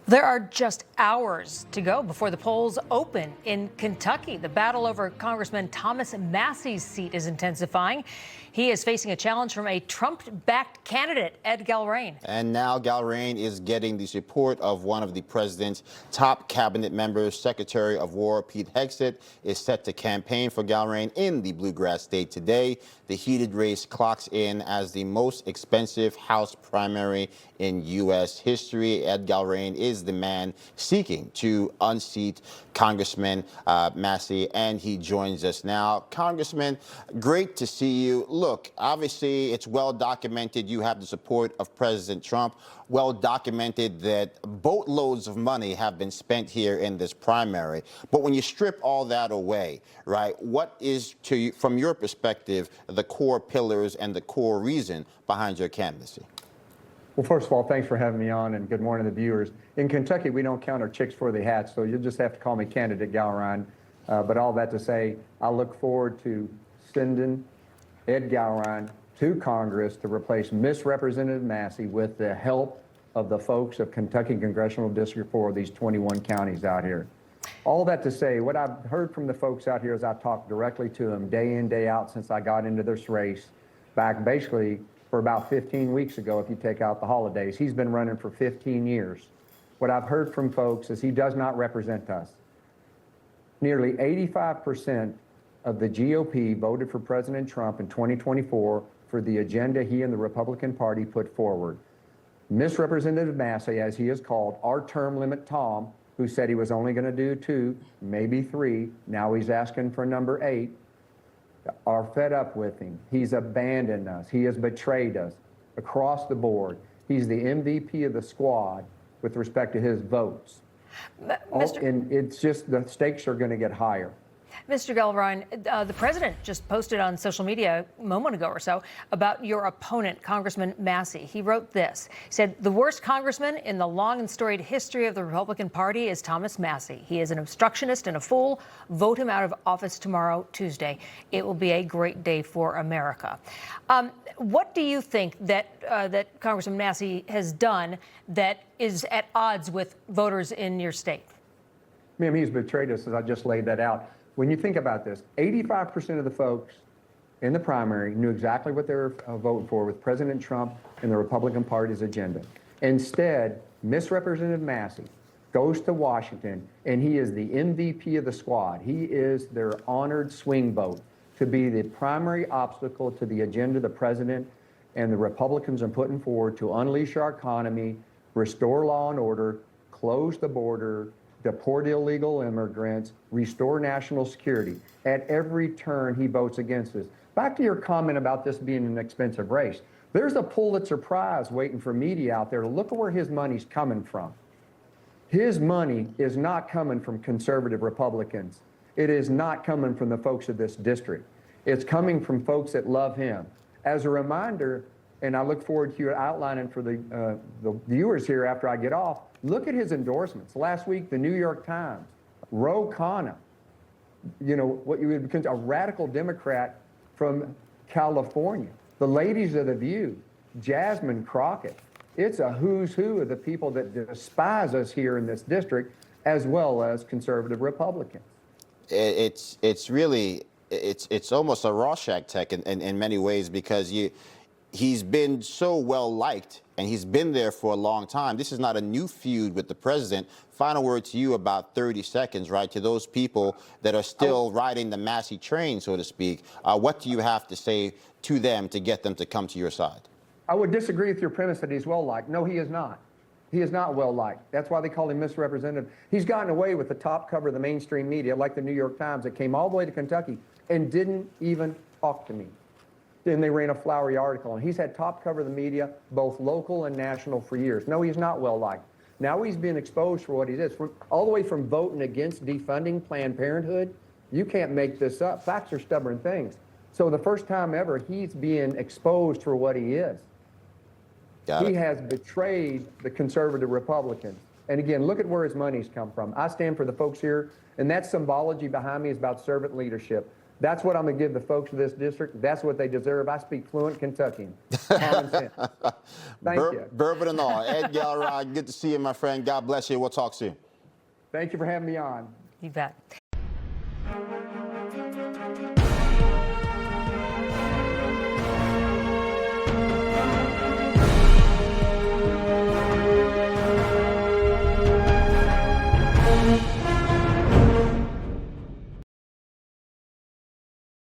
There are just hours to go before the polls open in Kentucky. The battle over Congressman Thomas Massie's seat is intensifying. He is facing a challenge from a Trump-backed candidate, Ed Gallrein. And now Gallrein is getting the support of one of the president's top cabinet members. Secretary of War Pete Hegseth is set to campaign for Gallrein in the bluegrass state today. The heated race clocks in as the most expensive House primary in U.S. history. Ed Gallrein is the man seeking to unseat Congressman Massie, and he joins us now. Congressman, great to see you. Look, obviously, it's well documented you have the support of President Trump. Well documented that boatloads of money have been spent here in this primary. But when you strip all that away, right, what is, from your perspective, the core pillars and the core reason behind your candidacy? Well, first of all, thanks for having me on, and good morning to the viewers. In Kentucky, we don't count our chicks for the hats, so you'll just have to call me Candidate Gallrein. But all that to say, I look forward to sending Ed Gallrein to Congress to replace Miss Representative Massie with the help of the folks of Kentucky Congressional District 4, these 21 counties out here. All that to say, what I've heard from the folks out here as I've talked directly to them day in, day out since I got into this race, back basically for about 15 weeks ago, if you take out the holidays. He's been running for 15 years. What I've heard from folks is he does not represent us. Nearly 85% of the GOP voted for President Trump in 2024 for the agenda he and the Republican Party put forward. Miss Representative Massie, as he is called, our term limit Tom, who said he was only going to do 2, maybe 3, now he's asking for number 8, are fed up with him. He's abandoned us. He has betrayed us across the board. He's the MVP of the squad with respect to his votes. And it's just the stakes are going to get higher. Mr. Gallrein, the president just posted on social media a moment ago or so about your opponent, Congressman Massie. He wrote this. He said, "The worst congressman in the long and storied history of the Republican Party is Thomas Massie. He is an obstructionist and a fool. Vote him out of office tomorrow, Tuesday. It will be a great day for America." What do you think that Congressman Massie has done that is at odds with voters in your state? Ma'am, he's betrayed us, as I just laid that out. When you think about this, 85% of the folks in the primary knew exactly what they were voting for with President Trump and the Republican Party's agenda. Instead, Miss Representative Massie goes to Washington, and he is the MVP of the squad. He is their honored swing vote to be the primary obstacle to the agenda the president and the Republicans are putting forward to unleash our economy, restore law and order, close the border, deport illegal immigrants, restore national security. At every turn, he votes against this. Back to your comment about this being an expensive race. There's a Pulitzer Prize waiting for media out there to look at where his money's coming from. His money is not coming from conservative Republicans. It is not coming from the folks of this district. It's coming from folks that love him. As a reminder, and I look forward to you outlining for the viewers here after I get off, look at his endorsements. Last week, the New York Times, Ro Khanna, you know, what you would consider a radical Democrat from California. The ladies of The View, Jasmine Crockett. It's a who's who of the people that despise us here in this district, as well as conservative Republicans. It's really, it's almost a Rorschach tech in many ways, because he's been so well liked and he's been there for a long time. This is not a new feud with the president. Final word to you, about 30 seconds, right? To those people that are still riding the Massie train, so to speak, what do you have to say to them to get them to come to your side? I would disagree with your premise that he's well liked. No, he is not. He is not well liked. That's why they call him misrepresentative. He's gotten away with the top cover of the mainstream media, like the New York Times, that came all the way to Kentucky and didn't even talk to me. Then they ran a flowery article, and he's had top cover of the media, both local and national, for years. No, he's not well liked. Now he's being exposed for what he is, all the way from voting against defunding Planned Parenthood. You can't make this up. Facts are stubborn things. So the first time ever, he's being exposed for what he is. He has betrayed the conservative Republicans. And again, look at where his money's come from. I stand for the folks here, and that symbology behind me is about servant leadership. That's what I'm going to give the folks of this district. That's what they deserve. I speak fluent Kentuckian. Common sense. Thank you. Bourbon and all. Ed Gallrein, good to see you, my friend. God bless you. We'll talk soon. Thank you for having me on. You bet.